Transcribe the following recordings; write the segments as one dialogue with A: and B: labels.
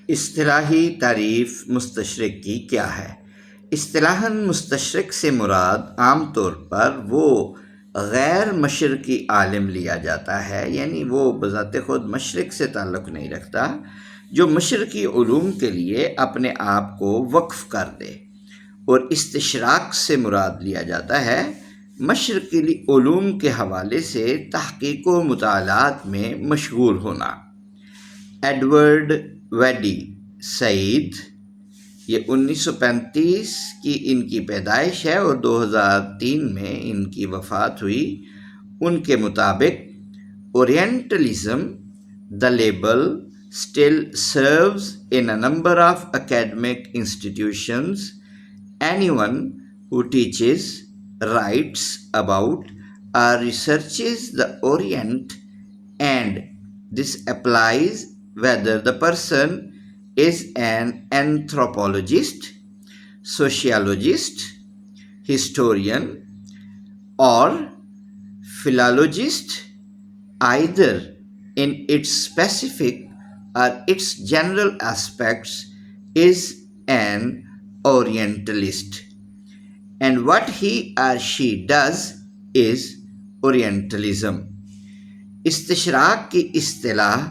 A: اصطلاحی تعریف مستشرق کی کیا ہے؟ اصطلاحاً مستشرق سے مراد عام طور پر وہ غیر مشرقی عالم لیا جاتا ہے، یعنی وہ بذات خود مشرق سے تعلق نہیں رکھتا، جو مشرقی علوم کے لیے اپنے آپ کو وقف کر دے۔ اور استشراق سے مراد لیا جاتا ہے مشرقی علوم کے حوالے سے تحقیق و مطالعات میں مشغول ہونا۔ ایڈورڈ ویڈی سعید، یہ 1935 کی ان کی پیدائش ہے اور 2003 میں ان کی وفات ہوئی۔ ان کے مطابق اورینٹلزم the label still serves in a number of academic institutions. Anyone who teaches, writes about, or researches the Orient, and this applies whether the person is an anthropologist, sociologist, historian, or philologist, either in its specific or its general aspects, is an Orientalist, and what he or she does is Orientalism. استشراق کی اصطلاح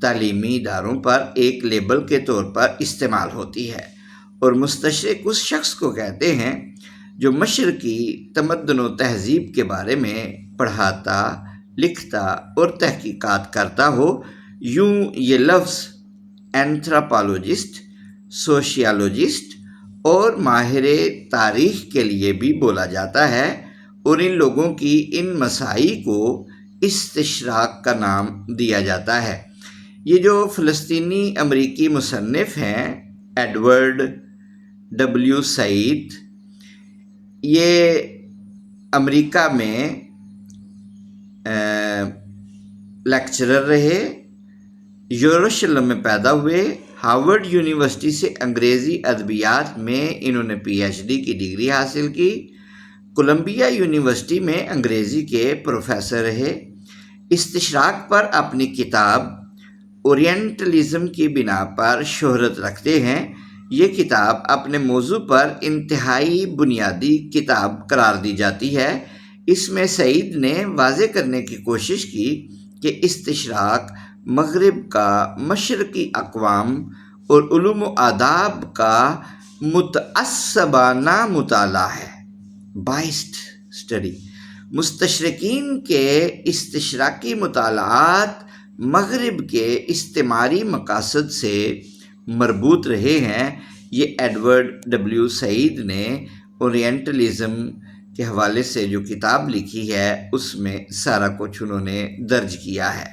A: تعلیمی اداروں پر ایک label کے طور پر استعمال ہوتی ہے، اور مستشرق اس شخص کو کہتے ہیں جو مشرقی تمدن و تہذیب کے بارے میں پڑھاتا، لکھتا اور تحقیقات کرتا ہو۔ یوں یہ لفظ اینتھروپولوجسٹ، سوشیالوجسٹ اور ماہر تاریخ کے لیے بھی بولا جاتا ہے، اور ان لوگوں کی ان مساعی کو استشراق کا نام دیا جاتا ہے۔ یہ جو فلسطینی امریکی مصنف ہیں ایڈورڈ ڈبلیو سعید، یہ امریکہ میں لیکچرر رہے، یروشلم میں پیدا ہوئے۔ ہارورڈ یونیورسٹی سے انگریزی ادبیات میں انہوں نے پی ایچ ڈی کی ڈگری حاصل کی۔ کولمبیا یونیورسٹی میں انگریزی کے پروفیسر رہے۔ استشراق پر اپنی کتاب اورینٹلزم کی بنا پر شہرت رکھتے ہیں۔ یہ کتاب اپنے موضوع پر انتہائی بنیادی کتاب قرار دی جاتی ہے۔ اس میں سعید نے واضح کرنے کی کوشش کی کہ استشراق مغرب کا مشرقی اقوام اور علوم و آداب کا متعصبانہ مطالعہ ہے، بائسڈ اسٹڈی۔ مستشرقین کے استشراقی مطالعات مغرب کے استعماری مقاصد سے مربوط رہے ہیں۔ یہ ایڈورڈ ڈبلیو سعید نے اورینٹلزم کے حوالے سے جو کتاب لکھی ہے اس میں سارا کچھ انہوں نے درج کیا ہے۔